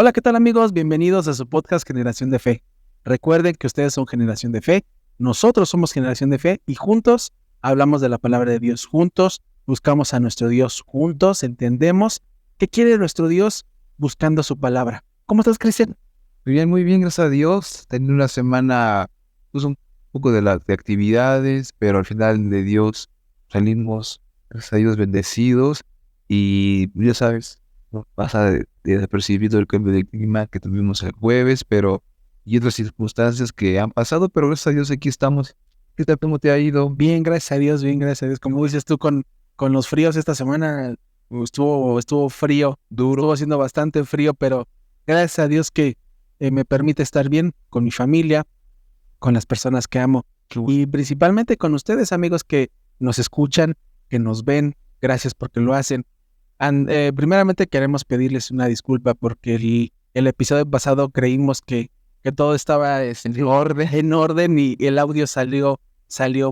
Hola, ¿qué tal amigos? Bienvenidos a su podcast Generación de Fe. Recuerden que ustedes son Generación de Fe, nosotros somos Generación de Fe y juntos hablamos de la palabra de Dios, juntos buscamos a nuestro Dios, juntos entendemos qué quiere nuestro Dios buscando su palabra. ¿Cómo estás, Cristian? Muy bien, gracias a Dios. Tenía una semana, pues un poco de actividades, pero al final de Dios salimos, gracias a Dios, bendecidos. Y ya sabes, no pasa de desapercibido el cambio de clima que tuvimos el jueves, pero y otras circunstancias que han pasado, pero gracias a Dios aquí estamos. ¿Qué tal? ¿Cómo te ha ido? Bien, gracias a Dios, bien, gracias a Dios. Como dices tú, con los fríos esta semana estuvo frío, duro, estuvo haciendo bastante frío, pero gracias a Dios que me permite estar bien con mi familia, con las personas que amo y principalmente con ustedes, amigos, que nos escuchan, que nos ven. Gracias porque lo hacen. Primeramente queremos pedirles una disculpa porque el episodio pasado creímos que todo estaba en orden y el audio salió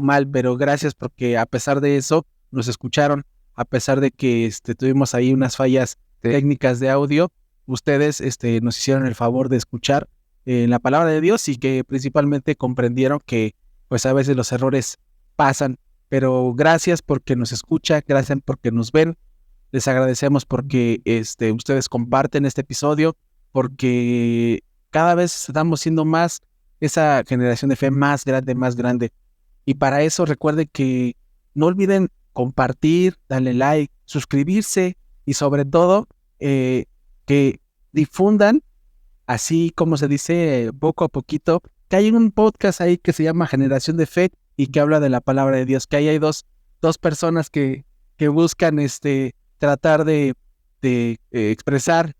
mal, pero gracias porque a pesar de eso nos escucharon, a pesar de que tuvimos ahí unas fallas técnicas de audio, ustedes nos hicieron el favor de escuchar la palabra de Dios y que principalmente comprendieron que pues a veces los errores pasan, pero gracias porque nos escuchan, gracias porque nos ven. Les agradecemos porque ustedes comparten este episodio, porque cada vez estamos siendo más esa generación de fe más grande, más grande. Y para eso recuerden que no olviden compartir, darle like, suscribirse y sobre todo que difundan, así como se dice poco a poquito, que hay un podcast ahí que se llama Generación de Fe y que habla de la palabra de Dios, que ahí hay dos personas que buscan tratar de expresar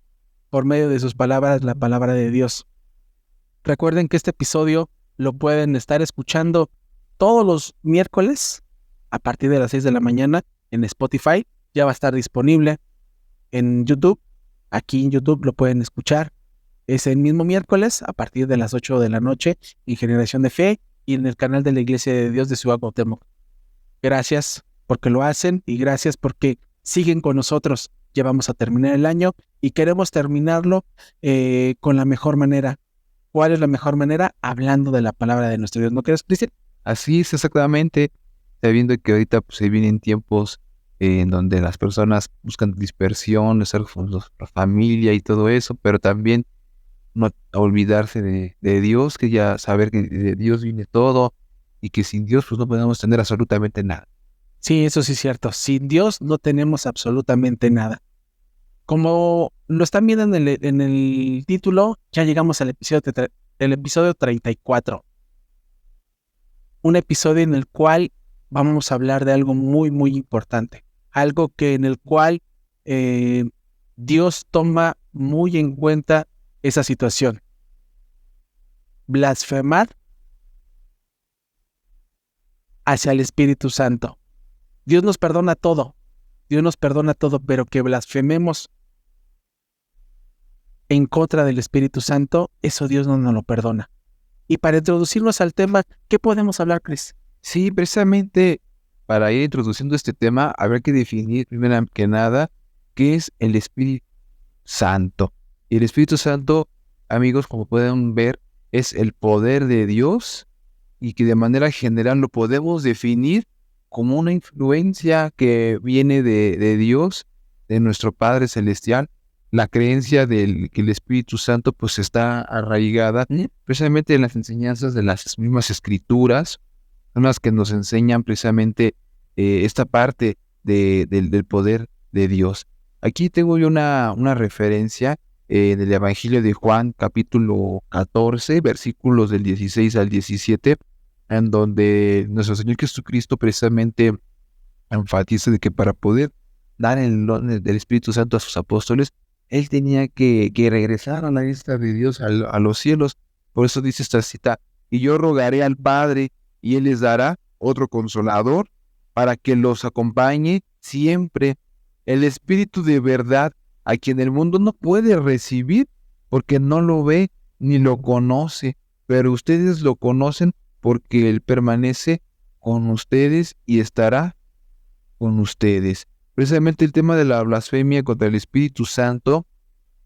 por medio de sus palabras la palabra de Dios. Recuerden que este episodio lo pueden estar escuchando todos los miércoles a partir de las 6 de la mañana en Spotify. Ya va a estar disponible en YouTube. Aquí en YouTube lo pueden escuchar. Es el mismo miércoles a partir de las 8 de la noche en Generación de Fe y en el canal de la Iglesia de Dios de Ciudad Cuauhtémoc. Gracias porque lo hacen y gracias porque siguen con nosotros. Ya vamos a terminar el año y queremos terminarlo con la mejor manera. ¿Cuál es la mejor manera? Hablando de la palabra de nuestro Dios. ¿No crees, Cristian? Así es, exactamente. Sabiendo que ahorita pues, se vienen tiempos en donde las personas buscan dispersión, estar con la familia y todo eso, pero también no olvidarse de Dios, que ya saber que de Dios viene todo y que sin Dios pues no podemos tener absolutamente nada. Sí, eso sí es cierto. Sin Dios no tenemos absolutamente nada. Como lo están viendo en el título, ya llegamos al episodio 34. Un episodio en el cual vamos a hablar de algo muy, muy importante. Algo en el cual Dios toma muy en cuenta esa situación. Blasfemar hacia el Espíritu Santo. Dios nos perdona todo. Dios nos perdona todo, pero que blasfememos en contra del Espíritu Santo, eso Dios no nos lo perdona. Y para introducirnos al tema, ¿qué podemos hablar, Chris? Sí, precisamente para ir introduciendo este tema, habrá que definir primero que nada qué es el Espíritu Santo. Y el Espíritu Santo, amigos, como pueden ver, es el poder de Dios y que de manera general lo podemos definir como una influencia que viene de Dios, de nuestro Padre Celestial. La creencia de que el Espíritu Santo pues está arraigada precisamente en las enseñanzas de las mismas Escrituras, son las que nos enseñan precisamente esta parte del poder de Dios. Aquí tengo yo una referencia del Evangelio de Juan, capítulo 14, versículos del 16 al 17, en donde nuestro Señor Jesucristo precisamente enfatiza de que para poder dar el don del Espíritu Santo a sus apóstoles, Él tenía que regresar a la vista de Dios, a los cielos. Por eso dice esta cita, y yo rogaré al Padre, y Él les dará otro consolador, para que los acompañe siempre, el Espíritu de verdad, a quien el mundo no puede recibir, porque no lo ve ni lo conoce, pero ustedes lo conocen porque Él permanece con ustedes y estará con ustedes. Precisamente el tema de la blasfemia contra el Espíritu Santo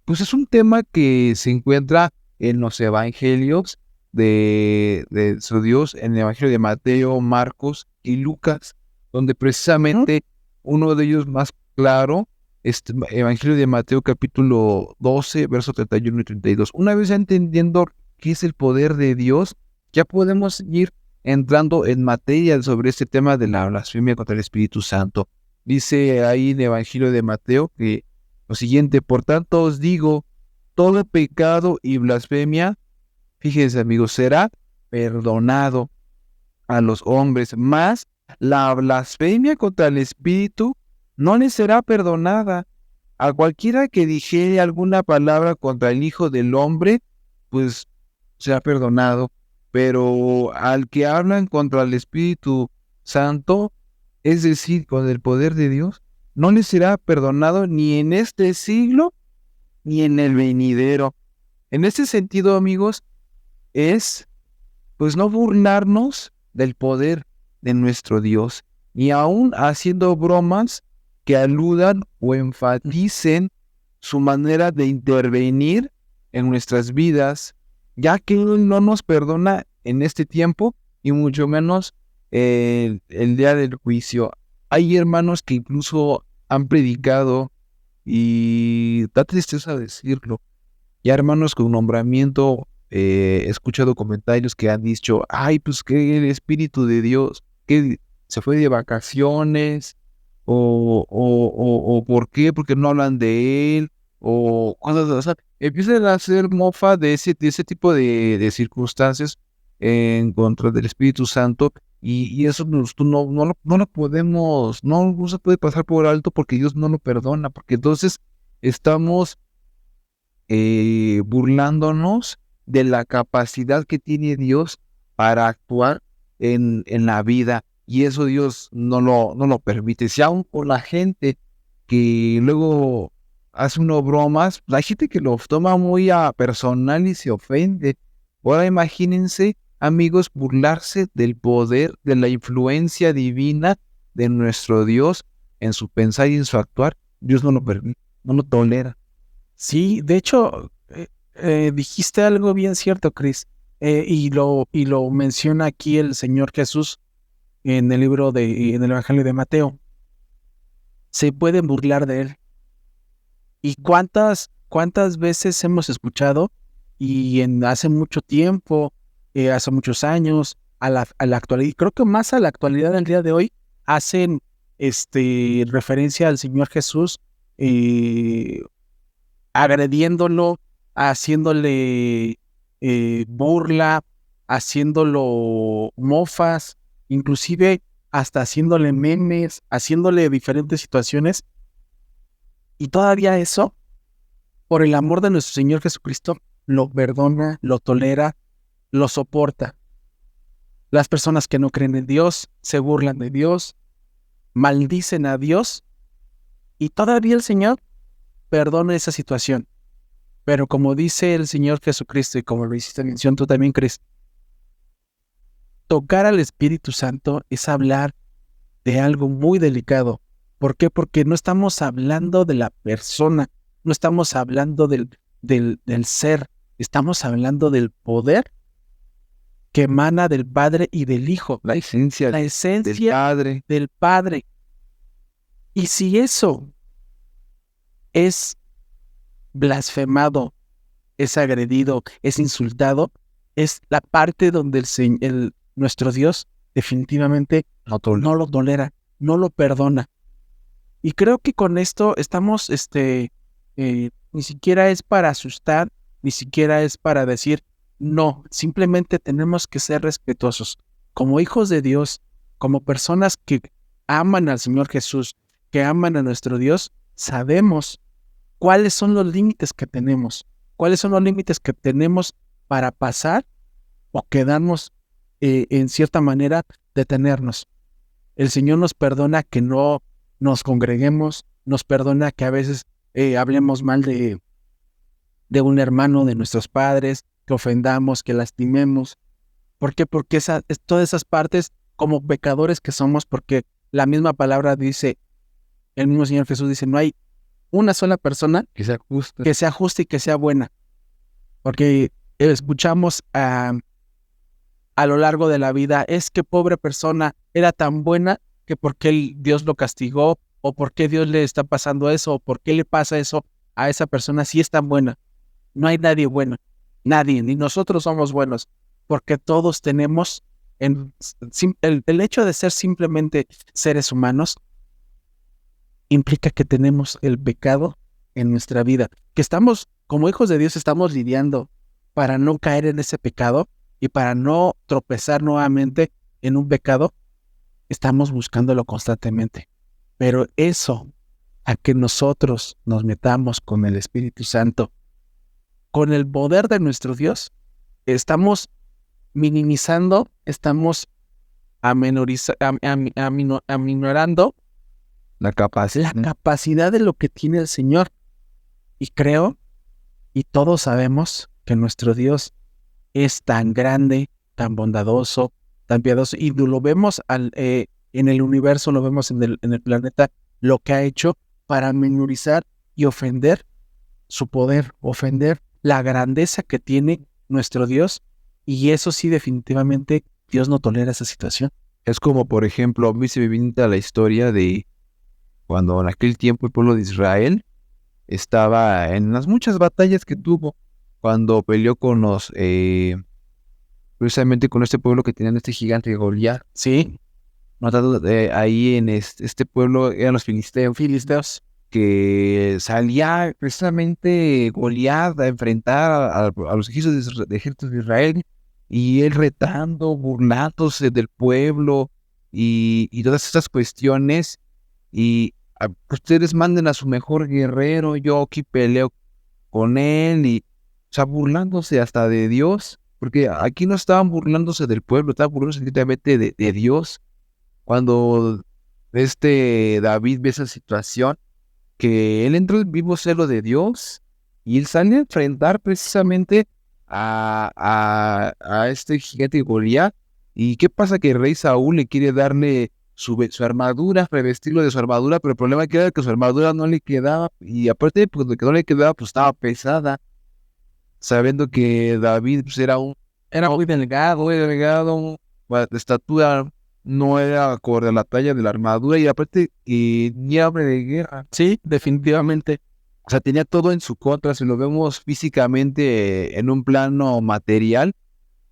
pues es un tema que se encuentra en los evangelios de su Dios, en el evangelio de Mateo, Marcos y Lucas, donde precisamente uno de ellos más claro, evangelio de Mateo capítulo 12, verso 31 y 32. Una vez entendiendo qué es el poder de Dios, ya podemos ir entrando en materia sobre este tema de la blasfemia contra el Espíritu Santo. Dice ahí en el evangelio de Mateo que lo siguiente: por tanto os digo, todo pecado y blasfemia, fíjense amigos, será perdonado a los hombres, mas la blasfemia contra el Espíritu no le será perdonada. A cualquiera que dijere alguna palabra contra el Hijo del Hombre, pues será perdonado, pero al que hablan contra el Espíritu Santo, es decir, con el poder de Dios, no le será perdonado ni en este siglo ni en el venidero. En este sentido, amigos, es pues no burlarnos del poder de nuestro Dios, ni aún haciendo bromas que aludan o enfaticen su manera de intervenir en nuestras vidas, ya que Él no nos perdona en este tiempo y mucho menos el día del juicio. Hay hermanos que incluso han predicado, y da tristeza decirlo, ya hermanos con nombramiento, he escuchado comentarios que han dicho, ay, pues que el Espíritu de Dios, que se fue de vacaciones, o ¿por qué? Porque no hablan de Él, o cosas, o sea, empiezan a hacer mofa de ese tipo de circunstancias en contra del Espíritu Santo, y eso no lo podemos, no se puede pasar por alto porque Dios no lo perdona, porque entonces estamos burlándonos de la capacidad que tiene Dios para actuar en la vida, y eso Dios no lo permite. Si aún por la gente que luego hace uno bromas, hay gente que lo toma muy a personal y se ofende. Ahora imagínense, amigos, burlarse del poder, de la influencia divina de nuestro Dios en su pensar y en su actuar. Dios no lo permite, no lo tolera. Sí, de hecho, dijiste algo bien cierto, Chris, y lo menciona aquí el Señor Jesús en el en el Evangelio de Mateo. Se pueden burlar de Él. ¿Y cuántas veces hemos escuchado, y hace mucho tiempo, hace muchos años, a la actualidad, y creo que más a la actualidad del día de hoy, hacen referencia al Señor Jesús, agrediéndolo, haciéndole burla, haciéndolo mofas, inclusive hasta haciéndole memes, haciéndole diferentes situaciones, y todavía eso, por el amor de nuestro Señor Jesucristo, lo perdona, lo tolera, lo soporta. Las personas que no creen en Dios se burlan de Dios, maldicen a Dios, y todavía el Señor perdona esa situación. Pero como dice el Señor Jesucristo, y como lo hiciste mención tú también, Chris, tocar al Espíritu Santo es hablar de algo muy delicado. ¿Por qué? Porque no estamos hablando de la persona, no estamos hablando del ser, estamos hablando del poder que emana del Padre y del Hijo. La esencia Del Padre. Y si eso es blasfemado, es agredido, es insultado, es la parte donde nuestro Dios definitivamente no lo tolera, no lo perdona. Y creo que con esto estamos, ni siquiera es para asustar, ni siquiera es para decir, no, simplemente tenemos que ser respetuosos. Como hijos de Dios, como personas que aman al Señor Jesús, que aman a nuestro Dios, sabemos cuáles son los límites que tenemos, para pasar o quedarnos, en cierta manera, detenernos. El Señor nos perdona que no nos congreguemos, nos perdona que a veces hablemos mal de un hermano, de nuestros padres, que ofendamos, que lastimemos. ¿Por qué? Porque todas esas partes, como pecadores que somos, porque la misma palabra dice, el mismo Señor Jesús dice, no hay una sola persona Que sea justo. que sea justa y que sea buena. Porque escuchamos a lo largo de la vida, es que pobre persona era tan buena que por qué Dios lo castigó, o por qué Dios le está pasando eso, o por qué le pasa eso a esa persona si es tan buena. No hay nadie bueno, nadie, ni nosotros somos buenos, porque todos tenemos, el hecho de ser simplemente seres humanos implica que tenemos el pecado en nuestra vida, que estamos, como hijos de Dios, estamos lidiando para no caer en ese pecado y para no tropezar nuevamente en un pecado, estamos buscándolo constantemente. Pero eso, a que nosotros nos metamos con el Espíritu Santo, con el poder de nuestro Dios, estamos minimizando, estamos aminorando La capacidad. la capacidad de lo que tiene el Señor. Y creo, y todos sabemos, que nuestro Dios es tan grande, tan bondadoso, tan piadoso, y lo vemos en el universo, lo vemos en el planeta, lo que ha hecho para minorizar y ofender su poder, ofender la grandeza que tiene nuestro Dios, y eso sí, definitivamente, Dios no tolera esa situación. Es como, por ejemplo, a mí se me viene a la historia de cuando en aquel tiempo el pueblo de Israel estaba en las muchas batallas que tuvo, cuando peleó con los, precisamente con este pueblo que tenían este gigante Goliat. Sí, Notando ahí en este pueblo eran los filisteos. que salía precisamente Goliat a enfrentar a los ejércitos de Israel, y él retando, burlándose del pueblo y todas estas cuestiones, y ustedes manden a su mejor guerrero, yo aquí peleo con él, y o sea, burlándose hasta de Dios, porque aquí no estaban burlándose del pueblo, estaban burlándose directamente de Dios. Cuando David ve esa situación, que él entró en vivo celo de Dios y él sale a enfrentar precisamente a este gigante Goliat. ¿Y qué pasa? Que el rey Saúl le quiere darle su armadura, revestirlo de su armadura, pero el problema era que su armadura no le quedaba, y aparte, pues lo que no le quedaba, pues estaba pesada, sabiendo que David pues, era muy delgado, de estatura no era acorde a la talla de la armadura, y aparte ni hambre de guerra. Sí, definitivamente. O sea, tenía todo en su contra. Si lo vemos físicamente en un plano material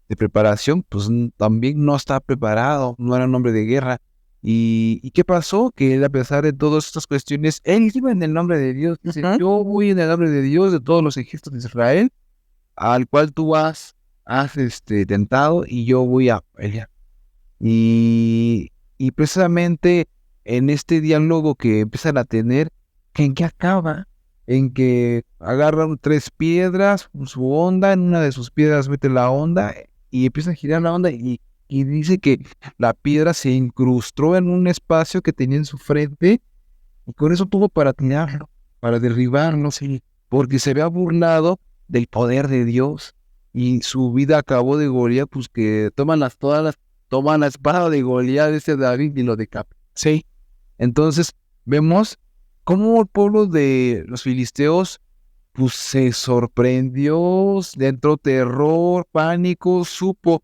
de preparación, pues también no estaba preparado, no era un hombre de guerra. ¿Y qué pasó? Que él, a pesar de todas estas cuestiones, él iba en el nombre de Dios. Dice, yo voy en el nombre de Dios, de todos los ejércitos de Israel, al cual tú has tentado, y yo voy a pelear. Y precisamente en este diálogo que empiezan a tener, ¿en qué acaba? En que agarran 3 piedras, su onda, en una de sus piedras mete la onda y empieza a girar la onda, y dice que la piedra se incrustó en un espacio que tenía en su frente, y con eso tuvo para tirarlo, para derribarlo, sí, porque se había burlado del poder de Dios, y su vida acabó de Goliat, pues que toma la espada de Goliat de David y lo decapita. Sí. Entonces vemos cómo el pueblo de los filisteos pues se sorprendió, le entró terror, pánico, supo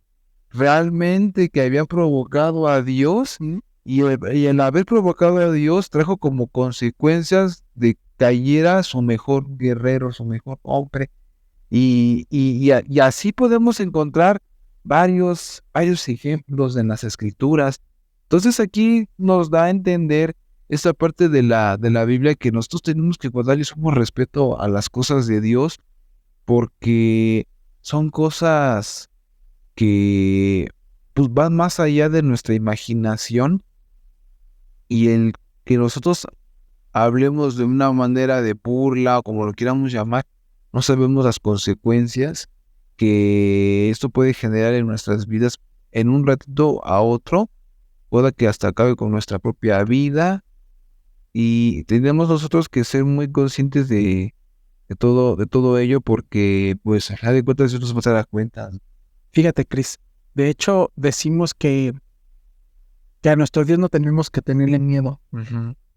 realmente que habían provocado a Dios, y el haber provocado a Dios trajo como consecuencias de que cayera su mejor guerrero, su mejor hombre, y así podemos encontrar varios ejemplos en las Escrituras. Entonces aquí nos da a entender esta parte de la Biblia, que nosotros tenemos que guardarle sumo respeto a las cosas de Dios, porque son cosas que pues van más allá de nuestra imaginación, y el que nosotros hablemos de una manera de burla o como lo quieramos llamar, no sabemos las consecuencias que esto puede generar en nuestras vidas en un ratito a otro, pueda que hasta acabe con nuestra propia vida, y tenemos nosotros que ser muy conscientes de todo ello, porque pues a final de cuentas Dios nos va a dar cuenta. Fíjate, Cris, de hecho decimos que a nuestro Dios no tenemos que tenerle miedo,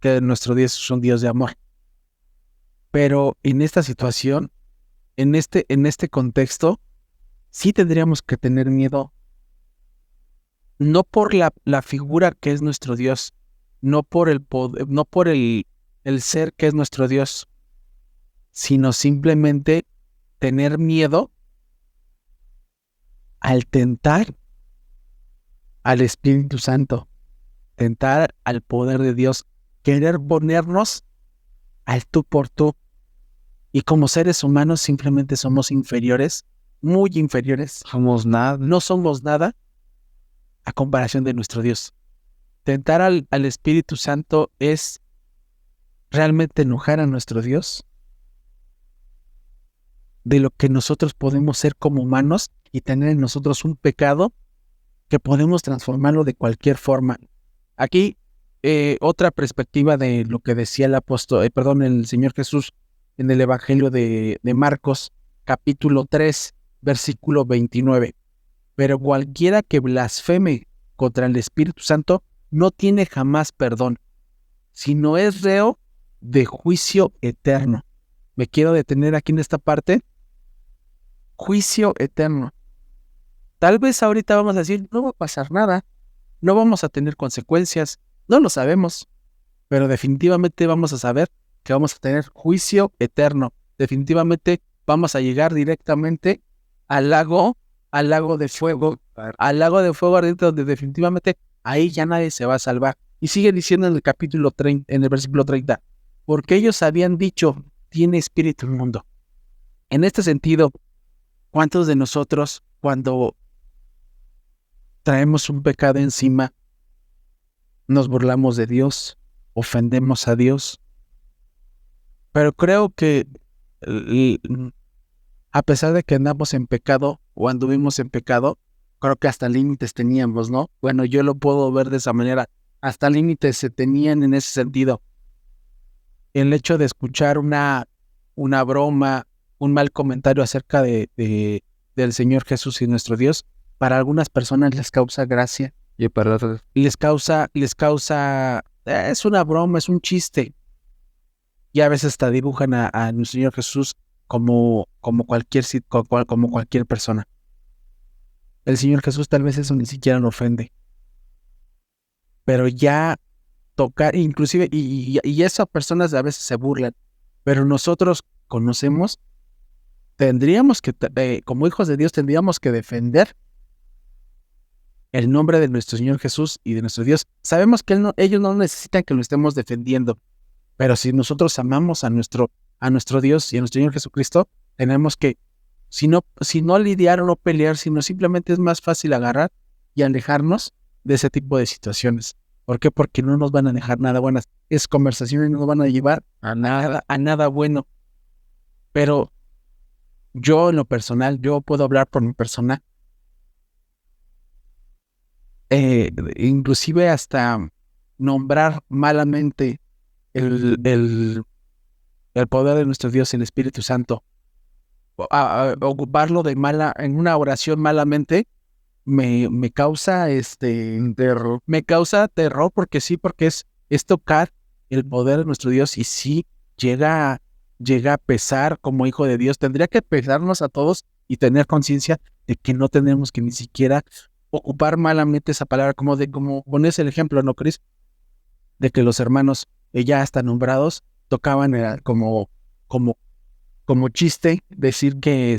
que nuestro Dios es un Dios de amor. Pero en esta situación, en este contexto, sí tendríamos que tener miedo, no por la figura que es nuestro Dios, no por el poder, no por el ser que es nuestro Dios, sino simplemente tener miedo al tentar al Espíritu Santo, tentar al poder de Dios, querer ponernos al tú por tú. Y como seres humanos simplemente somos inferiores, muy inferiores. Somos nada. No somos nada a comparación de nuestro Dios. Tentar al Espíritu Santo es realmente enojar a nuestro Dios de lo que nosotros podemos ser como humanos y tener en nosotros un pecado que podemos transformarlo de cualquier forma. Aquí otra perspectiva de lo que decía el Señor Jesús en el Evangelio de Marcos, capítulo 3, versículo 29. Pero cualquiera que blasfeme contra el Espíritu Santo no tiene jamás perdón, sino es reo de juicio eterno. Me quiero detener aquí en esta parte. Juicio eterno. Tal vez ahorita vamos a decir, no va a pasar nada, no vamos a tener consecuencias, no lo sabemos, pero definitivamente vamos a saber que vamos a tener juicio eterno. Definitivamente vamos a llegar directamente al lago de fuego, ardiente, donde definitivamente ahí ya nadie se va a salvar. Y sigue diciendo en el capítulo 30, en el versículo 30, porque ellos habían dicho, tiene espíritu inmundo. En este sentido, ¿cuántos de nosotros, cuando traemos un pecado encima, nos burlamos de Dios, ofendemos a Dios? Pero creo que a pesar de que andamos en pecado o anduvimos en pecado, creo que hasta límites teníamos, ¿no? Bueno, yo lo puedo ver de esa manera. Hasta límites se tenían en ese sentido. El hecho de escuchar una broma, un mal comentario acerca del Señor Jesús y nuestro Dios, para algunas personas les causa gracia. Y para otros, Les causa, es una broma, es un chiste. Y a veces hasta dibujan a nuestro Señor Jesús como cualquier persona. El Señor Jesús tal vez eso ni siquiera lo ofende. Pero ya tocar, inclusive, y esas personas a veces se burlan, pero nosotros conocemos, tendríamos que, como hijos de Dios, tendríamos que defender el nombre de nuestro Señor Jesús y de nuestro Dios. Sabemos que ellos no necesitan que lo estemos defendiendo, pero si nosotros amamos a nuestro Dios y a nuestro Señor Jesucristo, tenemos que, si no lidiar o no pelear, sino simplemente es más fácil agarrar y alejarnos de ese tipo de situaciones. ¿Por qué? Porque no nos van a dejar nada buenas. Es conversaciones no nos van a llevar a nada bueno. Pero yo en lo personal, yo puedo hablar por mi persona, inclusive hasta nombrar malamente el poder de nuestro Dios, el Espíritu Santo, ocuparlo en una oración malamente, me causa terror. Me causa terror porque es tocar el poder de nuestro Dios y sí llega a pesar como hijo de Dios. Tendría que pesarnos a todos y tener conciencia de que no tenemos que ni siquiera ocupar malamente esa palabra, como pones el ejemplo, ¿no, Cris? De que los hermanos ya hasta nombrados tocaban como chiste decir que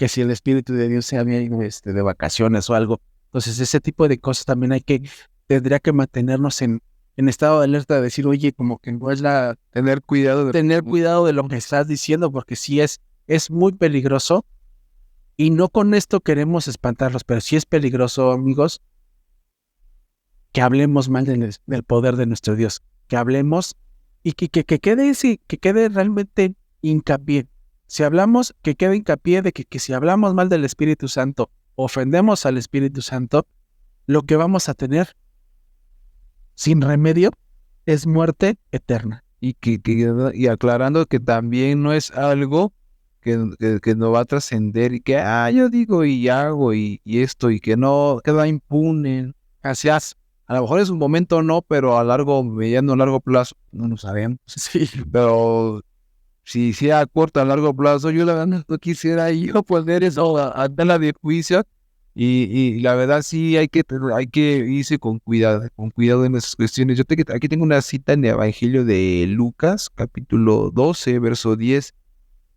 si el Espíritu de Dios se había ido de vacaciones o algo. Entonces ese tipo de cosas también tendría que mantenernos en estado de alerta, de decir, oye, como que no es tener cuidado de lo que estás diciendo, porque sí es muy peligroso. Y no con esto queremos espantarlos, pero sí es peligroso, amigos, que hablemos mal del poder de nuestro Dios, que hablemos y que quede realmente hincapié. Si hablamos, que quede hincapié de que si hablamos mal del Espíritu Santo, ofendemos al Espíritu Santo, lo que vamos a tener sin remedio es muerte eterna. Y aclarando que también no es algo que no va a trascender y que, yo digo y hago y esto y que no queda impune. Así es. A lo mejor es un momento no, pero a mediano, largo plazo, no lo sabemos. Sí. Pero si sea a corto, a largo plazo, yo la verdad no quisiera yo poner eso a tela de juicio. Y la verdad sí hay que irse con cuidado en esas cuestiones. Aquí tengo una cita en el Evangelio de Lucas, capítulo 12, verso 10,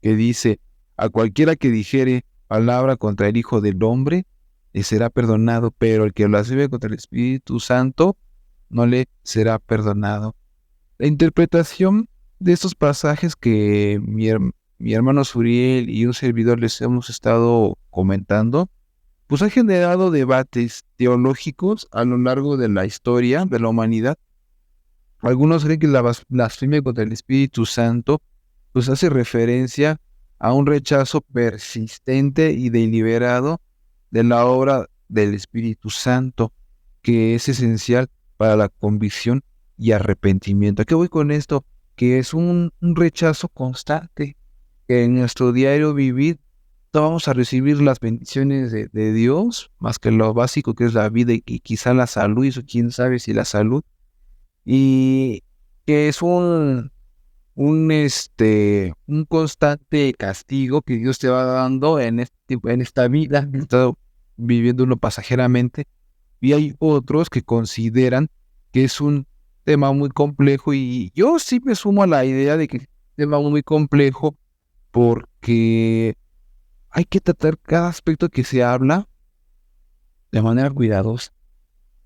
que dice: a cualquiera que dijere palabra contra el Hijo del Hombre, le será perdonado, pero el que blasfeme contra el Espíritu Santo, no le será perdonado. La interpretación de estos pasajes que mi hermano Suriel y un servidor les hemos estado comentando, pues ha generado debates teológicos a lo largo de la historia de la humanidad. Algunos creen que la blasfemia contra el Espíritu Santo pues hace referencia a un rechazo persistente y deliberado de la obra del Espíritu Santo, que es esencial para la convicción y arrepentimiento. ¿A qué voy con esto? Que es un rechazo constante, que en nuestro diario vivir no vamos a recibir las bendiciones de Dios, más que lo básico que es la vida y quizá la salud, y eso quién sabe si la salud, y que es un constante castigo que Dios te va dando en esta vida, que está viviendo uno pasajeramente, y hay otros que consideran que es un tema muy complejo, y yo sí me sumo a la idea de que es un tema muy complejo porque hay que tratar cada aspecto que se habla de manera cuidadosa,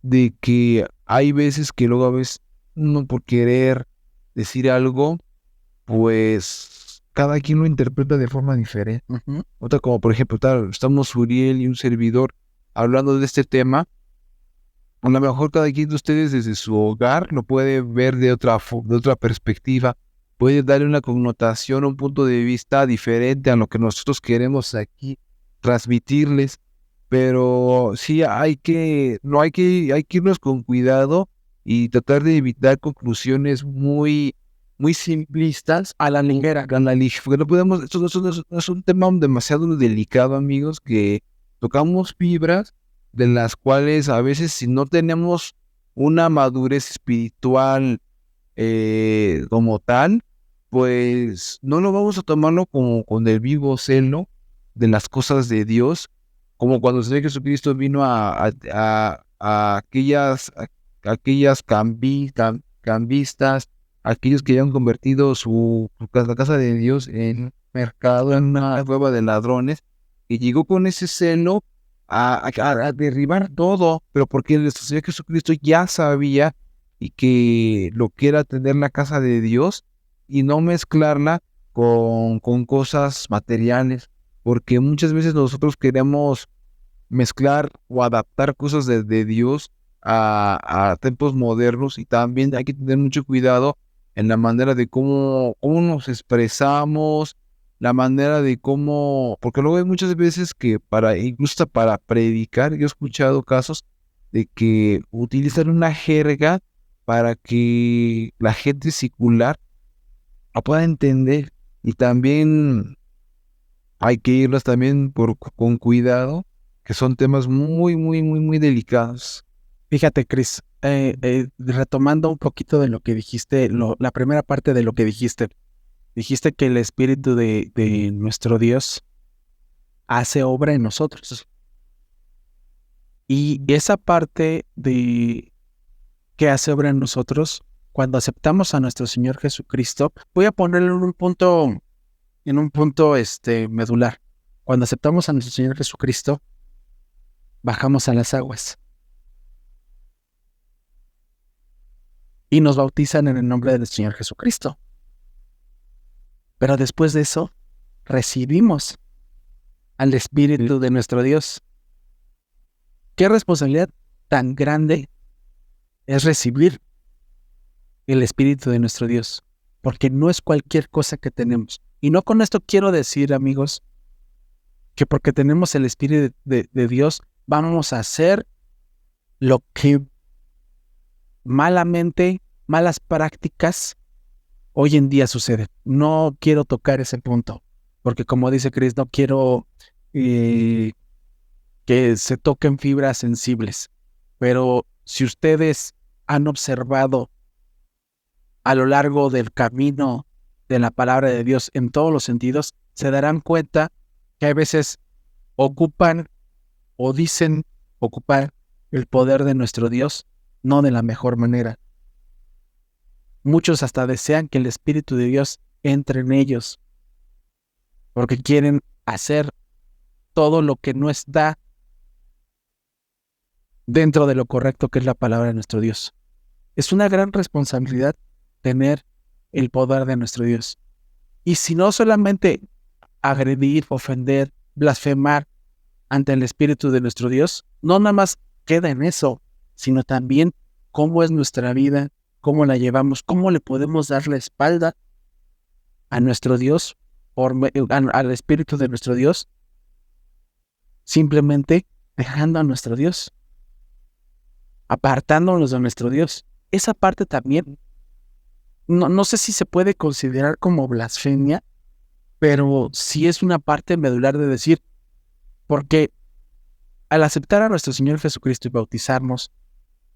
de que hay veces que luego a veces uno por querer decir algo, pues cada quien lo interpreta de forma diferente. Otra como por ejemplo, estamos Uriel y un servidor hablando de este tema, a lo mejor cada quien de ustedes desde su hogar lo puede ver de otra perspectiva, puede darle una connotación, un punto de vista diferente a lo que nosotros queremos aquí transmitirles, pero sí hay que irnos con cuidado y tratar de evitar conclusiones muy simplistas A la ligera. porque no podemos, esto no es un tema demasiado delicado, amigos, que tocamos fibras de las cuales a veces si no tenemos una madurez espiritual como tal, pues no lo vamos a tomarlo como con el vivo celo de las cosas de Dios, como cuando el Señor Jesucristo vino a aquellas cambistas, aquellos que habían convertido la casa de Dios en mercado, en una cueva de ladrones, y llegó con ese celo a derribar todo, pero porque nuestro Señor Jesucristo ya sabía y que lo que era tener la casa de Dios y no mezclarla con cosas materiales, porque muchas veces nosotros queremos mezclar o adaptar cosas de Dios a tiempos modernos, y también hay que tener mucho cuidado en la manera de cómo nos expresamos, la manera de cómo, porque luego hay muchas veces que incluso para predicar, yo he escuchado casos de que utilizan una jerga para que la gente secular la pueda entender, y también hay que irlas también con cuidado, que son temas muy delicados. Fíjate, Chris, retomando un poquito de lo que dijiste, la primera parte de lo que dijiste que el Espíritu de nuestro Dios hace obra en nosotros. Y esa parte de que hace obra en nosotros, cuando aceptamos a nuestro Señor Jesucristo, voy a ponerlo en un punto medular. Cuando aceptamos a nuestro Señor Jesucristo, bajamos a las aguas y nos bautizan en el nombre del Señor Jesucristo. Pero después de eso, recibimos al Espíritu de nuestro Dios. ¿Qué responsabilidad tan grande es recibir el Espíritu de nuestro Dios? Porque no es cualquier cosa que tenemos. Y no con esto quiero decir, amigos, que porque tenemos el Espíritu de Dios, vamos a hacer lo que malas prácticas hoy en día suceden. No quiero tocar ese punto, porque como dice Chris, no quiero que se toquen fibras sensibles. Pero si ustedes han observado a lo largo del camino de la palabra de Dios en todos los sentidos, se darán cuenta que a veces ocupan o dicen ocupar el poder de nuestro Dios no de la mejor manera. Muchos hasta desean que el Espíritu de Dios entre en ellos, porque quieren hacer todo lo que no está dentro de lo correcto que es la palabra de nuestro Dios. Es una gran responsabilidad tener el poder de nuestro Dios. Y si no solamente agredir, ofender, blasfemar ante el Espíritu de nuestro Dios, no nada más queda en eso, sino también cómo es nuestra vida, cómo la llevamos, cómo le podemos dar la espalda a nuestro Dios, al Espíritu de nuestro Dios, simplemente dejando a nuestro Dios, apartándonos de nuestro Dios. Esa parte también, no sé si se puede considerar como blasfemia, pero sí es una parte medular de decir, porque al aceptar a nuestro Señor Jesucristo y bautizarnos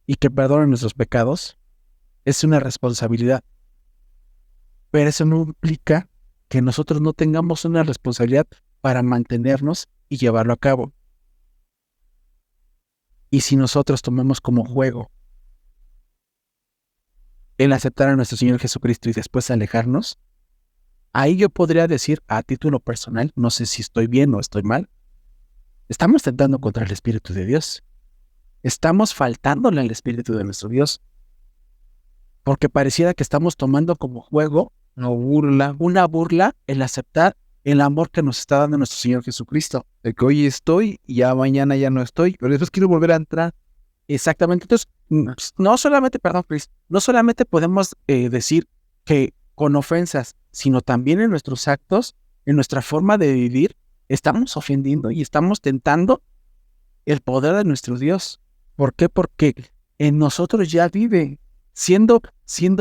y que perdone nuestros pecados, es una responsabilidad. Pero eso no implica que nosotros no tengamos una responsabilidad para mantenernos y llevarlo a cabo. Y si nosotros tomamos como juego el aceptar a nuestro Señor Jesucristo y después alejarnos, ahí yo podría decir a título personal, no sé si estoy bien o estoy mal, estamos tentando contra el Espíritu de Dios. Estamos faltándole al Espíritu de nuestro Dios. Porque pareciera que estamos tomando como juego una burla el aceptar el amor que nos está dando nuestro Señor Jesucristo. De que hoy estoy y ya mañana ya no estoy, pero después quiero volver a entrar. Exactamente. Entonces, no solamente podemos decir que con ofensas, sino también en nuestros actos, en nuestra forma de vivir, estamos ofendiendo y estamos tentando el poder de nuestro Dios. ¿Por qué? Porque en nosotros ya vive, siendo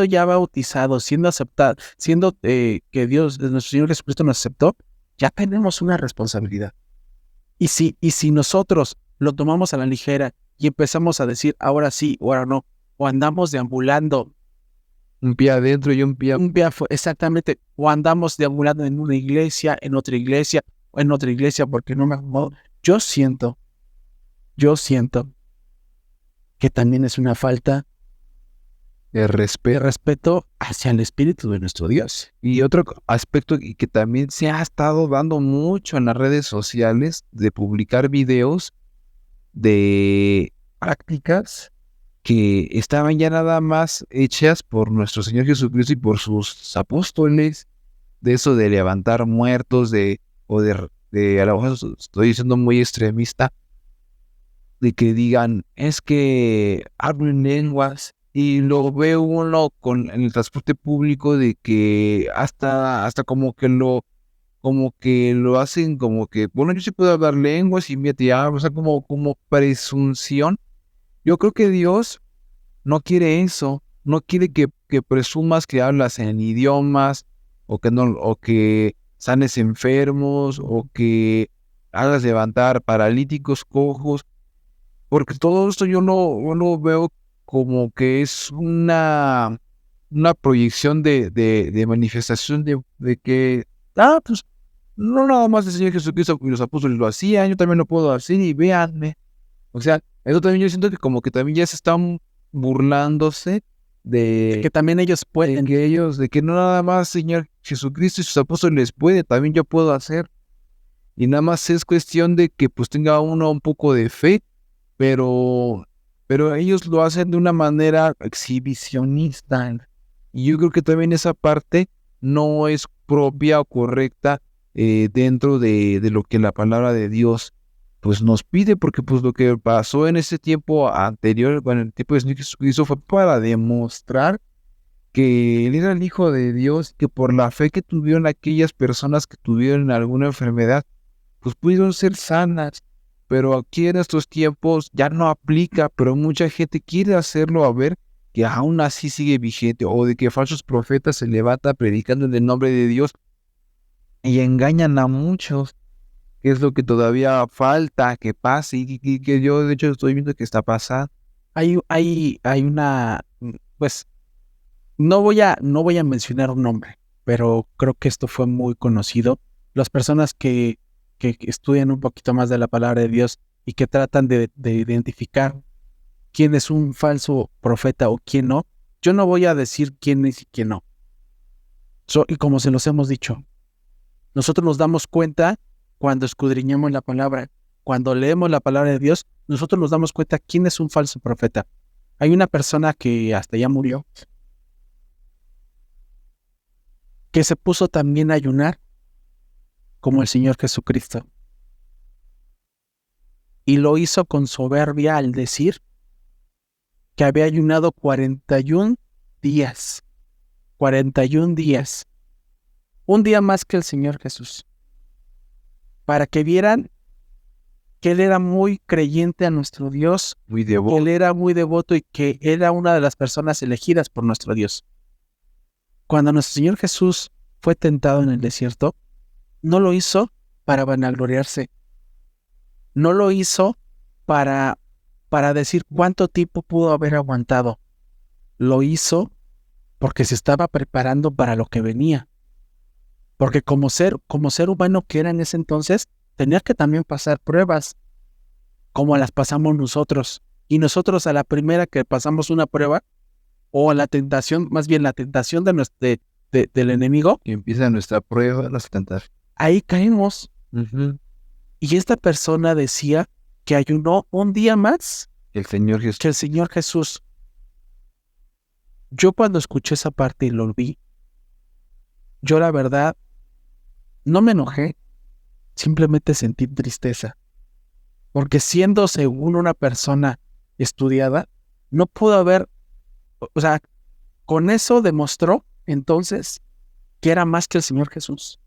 ya bautizados, siendo aceptado, siendo que Dios, nuestro Señor Jesucristo nos aceptó, ya tenemos una responsabilidad. Y si nosotros lo tomamos a la ligera y empezamos a decir ahora sí, ahora no, o andamos deambulando un pie adentro y un pie afuera, exactamente, o andamos deambulando en una iglesia, en otra iglesia, o en otra iglesia porque no me acomodo, yo siento que también es una falta de respeto hacia el Espíritu de nuestro Dios. Y otro aspecto que también se ha estado dando mucho en las redes sociales, de publicar videos de prácticas que estaban ya nada más hechas por nuestro Señor Jesucristo y por sus apóstoles, de eso de levantar muertos, a lo mejor estoy diciendo muy extremista, de que digan, es que hablen lenguas, y lo ve uno en el transporte público de que hasta como que lo hacen como que, bueno, yo sí puedo hablar lenguas y mírate, o sea, como presunción. Yo creo que Dios no quiere eso, no quiere que presumas que hablas en idiomas, o que sanes enfermos, o que hagas levantar paralíticos, cojos, porque todo esto yo lo veo como que es una proyección de manifestación de que, pues, no nada más el Señor Jesucristo y los apóstoles lo hacían, yo también lo puedo hacer y véanme. O sea, eso también yo siento que como que también ya se están burlándose de que también ellos pueden. De que no nada más Señor Jesucristo y sus apóstoles pueden, también yo puedo hacer. Y nada más es cuestión de que pues tenga uno un poco de fe, pero ellos lo hacen de una manera exhibicionista. Y yo creo que también esa parte no es propia o correcta dentro de lo que la palabra de Dios pues nos pide, porque pues lo que pasó en ese tiempo anterior, bueno, en el tiempo de Señor Jesucristo, fue para demostrar que Él era el Hijo de Dios, que por la fe que tuvieron aquellas personas que tuvieron alguna enfermedad, pues pudieron ser sanas. Pero aquí en estos tiempos ya no aplica, pero mucha gente quiere hacerlo, a ver que aún así sigue vigente, o de que falsos profetas se levantan predicando en el nombre de Dios y engañan a muchos, que es lo que todavía falta que pase y que yo de hecho estoy viendo que está pasando. Hay una, pues, no voy a mencionar un nombre, pero creo que esto fue muy conocido. Las personas que estudian un poquito más de la palabra de Dios y que tratan de identificar quién es un falso profeta o quién no, yo no voy a decir quién es y quién no. Y como se los hemos dicho, nosotros nos damos cuenta cuando escudriñamos la palabra, cuando leemos la palabra de Dios, nosotros nos damos cuenta quién es un falso profeta. Hay una persona que hasta ya murió, que se puso también a ayunar como el Señor Jesucristo. Y lo hizo con soberbia al decir que había ayunado 41 días. 41 días. Un día más que el Señor Jesús. Para que vieran que Él era muy creyente a nuestro Dios. Muy Que devoto. Él era muy devoto y que era una de las personas elegidas por nuestro Dios. Cuando nuestro Señor Jesús fue tentado en el desierto, no lo hizo para vanagloriarse. No lo hizo para decir cuánto tiempo pudo haber aguantado. Lo hizo porque se estaba preparando para lo que venía. Porque como ser humano que era en ese entonces, tenía que también pasar pruebas, como las pasamos nosotros. Y nosotros a la primera que pasamos una prueba, o a la tentación, más bien la tentación del enemigo, Y empieza nuestra prueba, las cantar. ahí caímos. Y esta persona decía que ayunó un día más El Señor Jesús. que el Señor Jesús. Yo cuando escuché esa parte y lo vi, yo la verdad no me enojé, simplemente sentí tristeza. Porque siendo según una persona estudiada, no pudo haber, o sea, con eso demostró entonces que era más que el Señor Jesús,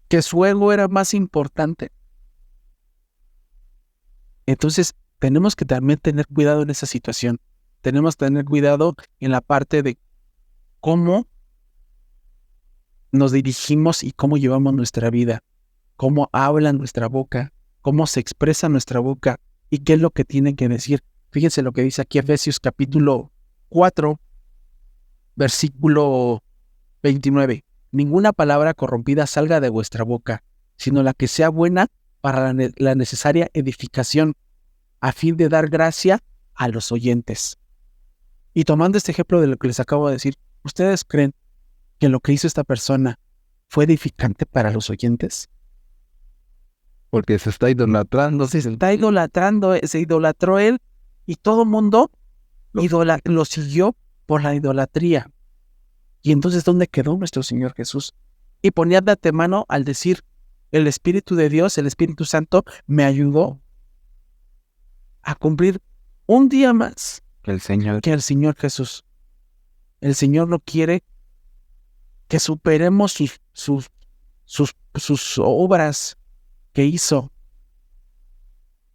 que su ego era más importante. Entonces, tenemos que también tener cuidado en esa situación. Tenemos que tener cuidado en la parte de cómo nos dirigimos y cómo llevamos nuestra vida, cómo habla nuestra boca, cómo se expresa nuestra boca y qué es lo que tiene que decir. Fíjense lo que dice aquí Efesios capítulo 4, versículo 29. Ninguna palabra corrompida salga de vuestra boca, sino la que sea buena para la necesaria edificación, a fin de dar gracia a los oyentes. Y tomando este ejemplo de lo que les acabo de decir, ¿ustedes creen que lo que hizo esta persona fue edificante para los oyentes? Porque se está idolatrando. Se está idolatrando, se idolatró él y todo el mundo lo siguió por la idolatría. Y entonces, ¿dónde quedó nuestro Señor Jesús? Y ponía de antemano al decir, el Espíritu de Dios, el Espíritu Santo, me ayudó a cumplir un día más El Señor. que el Señor Jesús. El Señor no quiere que superemos sus obras que hizo.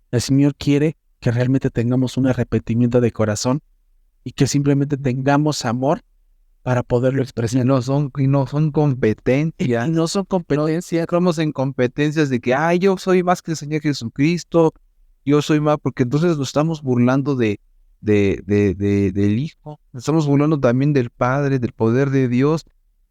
El Señor quiere que realmente tengamos un arrepentimiento de corazón y que simplemente tengamos amor para poderlo expresar. Y no son competencias. Y no son competencias. Entramos en competencias de que, yo soy más que el Señor Jesucristo, yo soy más, porque entonces nos estamos burlando del Hijo, nos estamos burlando también del Padre, del poder de Dios,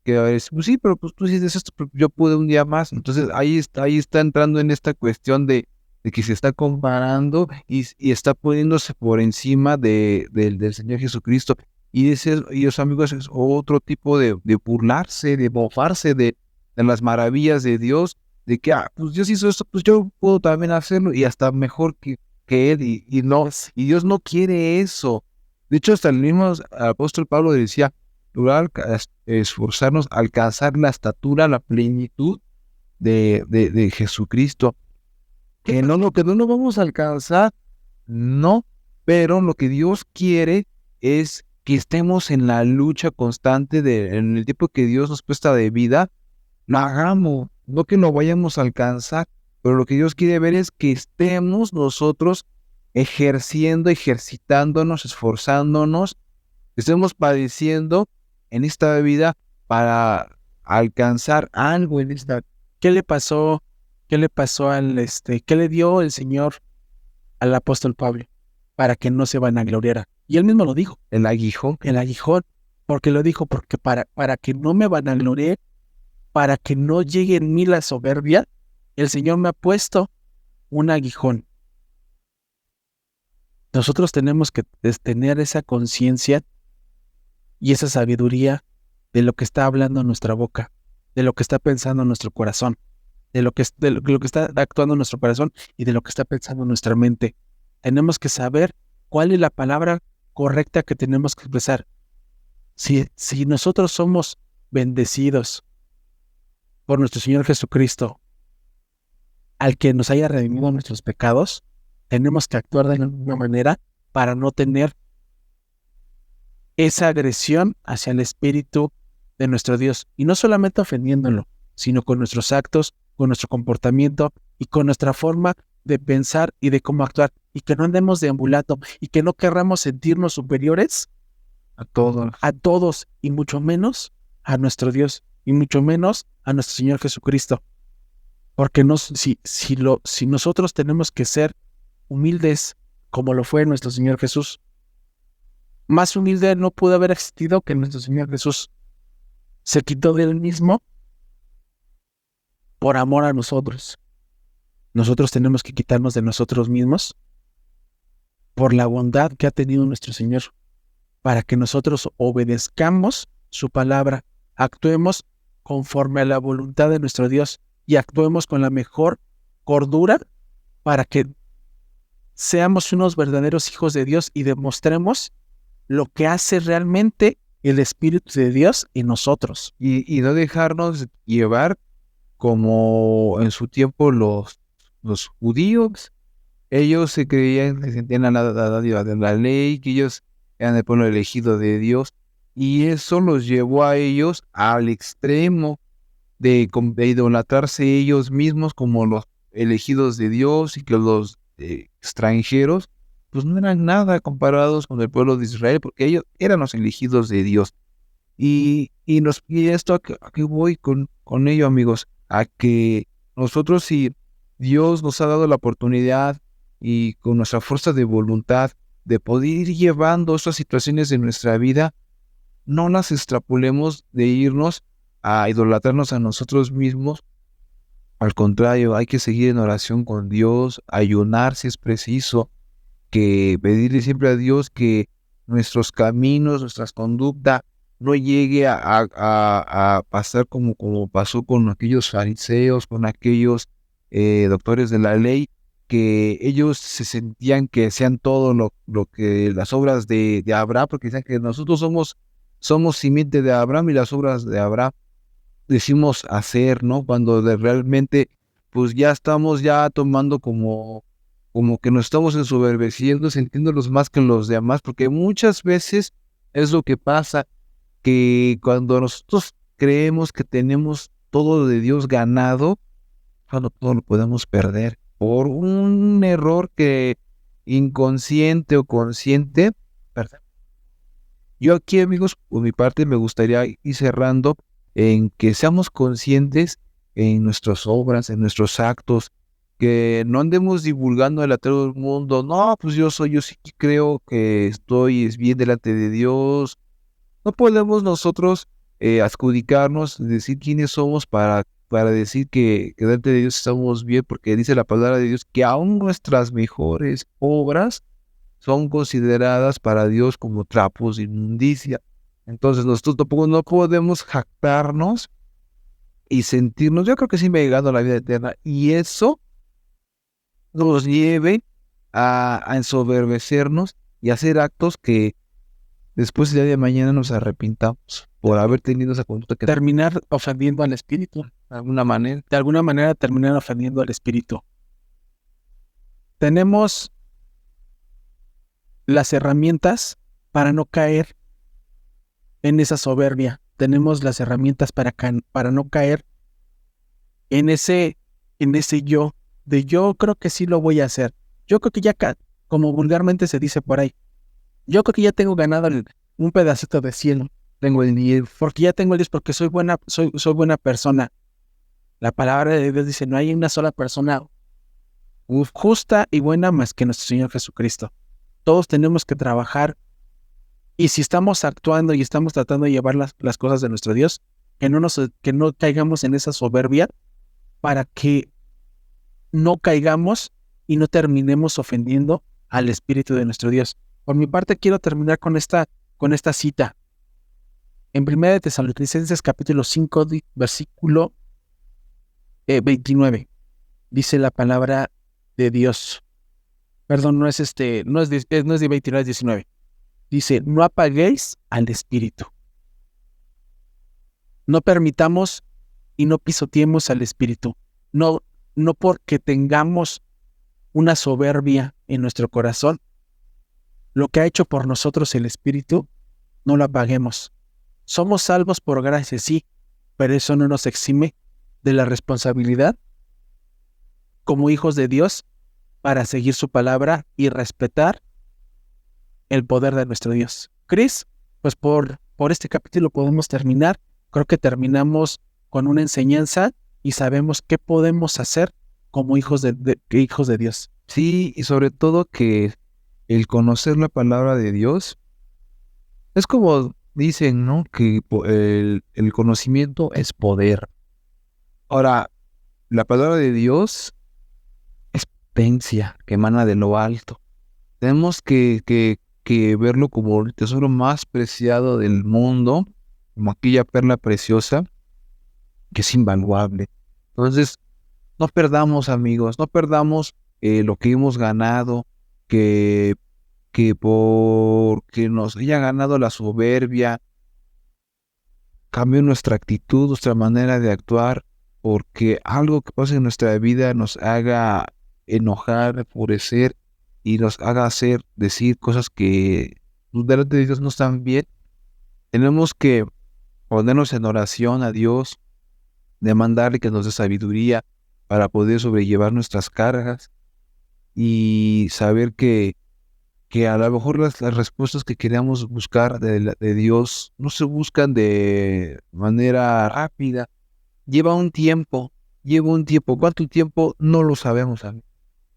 que a ver, pues sí, pero pues tú dices esto, pero yo pude un día más. Entonces ahí está entrando en esta cuestión de que se está comparando y está poniéndose por encima del Señor Jesucristo. Y los amigos, es otro tipo de burlarse, de mofarse de las maravillas de Dios, de que, pues Dios hizo esto, pues yo puedo también hacerlo, y hasta mejor que Él, y Dios no quiere eso. De hecho, hasta el mismo apóstol Pablo decía, lograr esforzarnos a alcanzar la estatura, la plenitud de Jesucristo. Que no lo vamos a alcanzar, no, pero lo que Dios quiere es que estemos en la lucha constante en el tiempo que Dios nos presta de vida, lo hagamos, no que no vayamos a alcanzar, pero lo que Dios quiere ver es que estemos nosotros ejercitándonos, esforzándonos, estemos padeciendo en esta vida para alcanzar algo en esta. ¿Qué le pasó? ¿Qué le pasó qué le dio el Señor al apóstol Pablo para que no se vanagloriara? Y él mismo lo dijo. El aguijón. El aguijón. porque lo dijo, porque para que no me vanaglorie, para que no llegue en mí la soberbia, el Señor me ha puesto un aguijón. Nosotros tenemos que tener esa conciencia y esa sabiduría de lo que está hablando nuestra boca, de lo que está pensando nuestro corazón, de lo que está actuando nuestro corazón y de lo que está pensando nuestra mente. Tenemos que saber cuál es la palabra correcta que tenemos que expresar. Si nosotros somos bendecidos por nuestro Señor Jesucristo, al que nos haya redimido nuestros pecados, tenemos que actuar de la misma manera para no tener esa agresión hacia el Espíritu de nuestro Dios. Y no solamente ofendiéndolo, sino con nuestros actos, con nuestro comportamiento y con nuestra forma de pensar y de cómo actuar. Y que no andemos deambulando y que no querramos sentirnos superiores a todos y mucho menos a nuestro Dios y mucho menos a nuestro Señor Jesucristo. Porque si nosotros tenemos que ser humildes como lo fue nuestro Señor Jesús, más humilde no pudo haber existido que nuestro Señor Jesús. Se quitó de él mismo por amor a nosotros. Nosotros tenemos que quitarnos de nosotros mismos por la bondad que ha tenido nuestro Señor, para que nosotros obedezcamos su palabra, actuemos conforme a la voluntad de nuestro Dios y actuemos con la mejor cordura para que seamos unos verdaderos hijos de Dios y demostremos lo que hace realmente el Espíritu de Dios en nosotros. Y no dejarnos llevar como en su tiempo los judíos. Ellos se creían, se sentían a la dádiva de la ley, que ellos eran el pueblo elegido de Dios, y eso los llevó a ellos al extremo de idolatrarse ellos mismos como los elegidos de Dios, y que los extranjeros pues no eran nada comparados con el pueblo de Israel, porque ellos eran los elegidos de Dios. Y esto a qué voy con ello, amigos, a que nosotros, si Dios nos ha dado la oportunidad y con nuestra fuerza de voluntad de poder ir llevando estas situaciones de nuestra vida, no las extrapolemos de irnos a idolatrarnos a nosotros mismos. Al contrario, hay que seguir en oración con Dios, ayunar si es preciso, que pedirle siempre a Dios que nuestros caminos, nuestras conductas, no llegue a pasar como pasó con aquellos fariseos, con aquellos doctores de la ley, que ellos se sentían que hacían todo lo que las obras de Abraham, porque decían que nosotros somos simiente de Abraham y las obras de Abraham decimos hacer, ¿no? Cuando realmente pues ya estamos ya tomando como que nos estamos ensoberbeciendo, sintiéndolos más que los demás, porque muchas veces es lo que pasa, que cuando nosotros creemos que tenemos todo de Dios ganado, cuando todo lo podemos perder por un error que inconsciente o consciente. Yo aquí, amigos, por mi parte me gustaría ir cerrando en que seamos conscientes en nuestras obras, en nuestros actos, que no andemos divulgando a todo el mundo, no, pues yo sí creo que estoy bien delante de Dios. No podemos nosotros adjudicarnos, decir quiénes somos para decir que delante de Dios estamos bien, porque dice la palabra de Dios que aún nuestras mejores obras son consideradas para Dios como trapos de inmundicia. Entonces nosotros tampoco no podemos jactarnos y sentirnos, yo creo que sí me he llegado a la vida eterna, y eso nos lleve a ensoberbecernos y hacer actos que después el día de mañana nos arrepintamos por haber tenido esa conducta, que terminar ofendiendo al Espíritu. de alguna manera. De alguna manera terminar ofendiendo al Espíritu. Tenemos las herramientas para no caer en esa soberbia. Tenemos las herramientas para no caer en ese yo, de yo creo que sí lo voy a hacer. Yo creo que ya, como vulgarmente se dice por ahí, yo creo que ya tengo ganado un pedacito de cielo. Tengo el 10, porque ya tengo el 10, porque soy buena persona. La palabra de Dios dice, no hay una sola persona justa y buena más que nuestro Señor Jesucristo. Todos tenemos que trabajar Y si estamos actuando y estamos tratando de llevar las cosas de nuestro Dios, que no caigamos en esa soberbia para que no caigamos y no terminemos ofendiendo al Espíritu de nuestro Dios. Por mi parte, quiero terminar con esta cita. En 1 de Tesalonicenses capítulo 5, versículo 29, dice la palabra de Dios. Perdón, no es de 29, es 19. Dice, no apaguéis al Espíritu. No permitamos y no pisoteemos al Espíritu. No porque tengamos una soberbia en nuestro corazón, lo que ha hecho por nosotros el Espíritu, no lo apaguemos. Somos salvos por gracia, sí, pero eso no nos exime de la responsabilidad como hijos de Dios para seguir su palabra y respetar el poder de nuestro Dios. Chris, pues por este capítulo podemos terminar. Creo que terminamos con una enseñanza y sabemos qué podemos hacer como hijos de Dios. Sí, y sobre todo que el conocer la palabra de Dios es como dicen, ¿no? Que el conocimiento es poder. Ahora, la palabra de Dios es potencia que emana de lo alto. Tenemos que verlo como el tesoro más preciado del mundo, como aquella perla preciosa que es invaluable. Entonces, no perdamos, amigos, no perdamos lo que hemos ganado, que porque nos haya ganado la soberbia, cambie nuestra actitud, nuestra manera de actuar, porque algo que pase en nuestra vida nos haga enojar, enfurecer y nos haga decir cosas que delante de Dios no están bien. Tenemos que ponernos en oración a Dios, demandarle que nos dé sabiduría para poder sobrellevar nuestras cargas y saber que a lo mejor las respuestas que queramos buscar de Dios no se buscan de manera rápida. Lleva un tiempo. ¿Cuánto tiempo? No lo sabemos, amigo.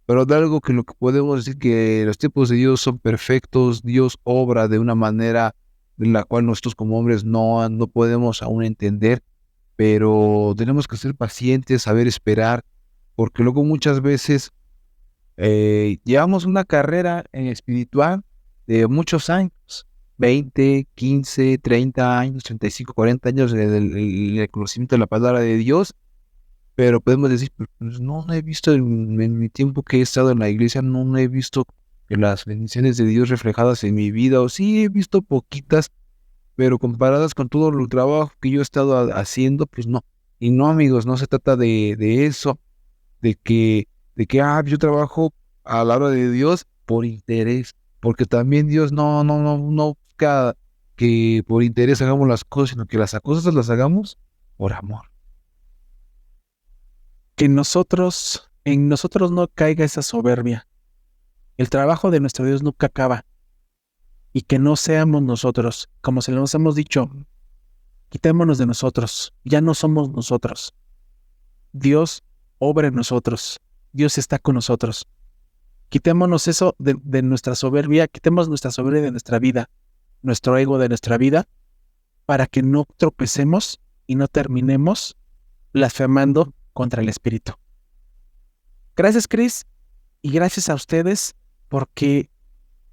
Pero de algo que lo que podemos decir que los tiempos de Dios son perfectos. Dios obra de una manera de la cual nosotros como hombres no podemos aún entender. Pero tenemos que ser pacientes, saber esperar, porque luego muchas veces llevamos una carrera en espiritual de muchos años, 20, 15, 30 años, 35, 40 años del conocimiento de la palabra de Dios, pero podemos decir, pues no he visto en mi tiempo que he estado en la iglesia, no he visto que las bendiciones de Dios reflejadas en mi vida, o sí he visto poquitas, pero comparadas con todo el trabajo que yo he estado haciendo, pues no. Y no, amigos, no se trata de eso, de que yo trabajo a la hora de Dios por interés, porque también Dios no busca que por interés hagamos las cosas, sino que las cosas las hagamos por amor. Que en nosotros no caiga esa soberbia. El trabajo de nuestro Dios nunca acaba. Y que no seamos nosotros, como se nos hemos dicho, quitémonos de nosotros, ya no somos nosotros. Dios obra en nosotros, Dios está con nosotros. Quitémonos eso de nuestra soberbia, quitemos nuestra soberbia de nuestra vida, nuestro ego de nuestra vida, para que no tropecemos y no terminemos blasfemando contra el Espíritu. Gracias, Chris, y gracias a ustedes porque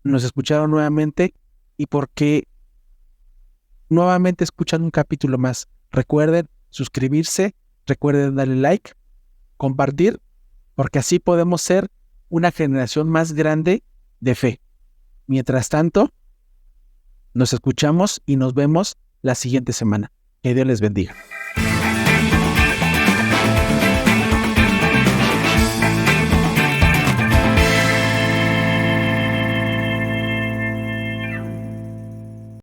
nos escucharon nuevamente y porque nuevamente escuchan un capítulo más. Recuerden suscribirse, recuerden darle like, compartir, porque así podemos ser una generación más grande de fe. Mientras tanto, nos escuchamos y nos vemos la siguiente semana. Que Dios les bendiga.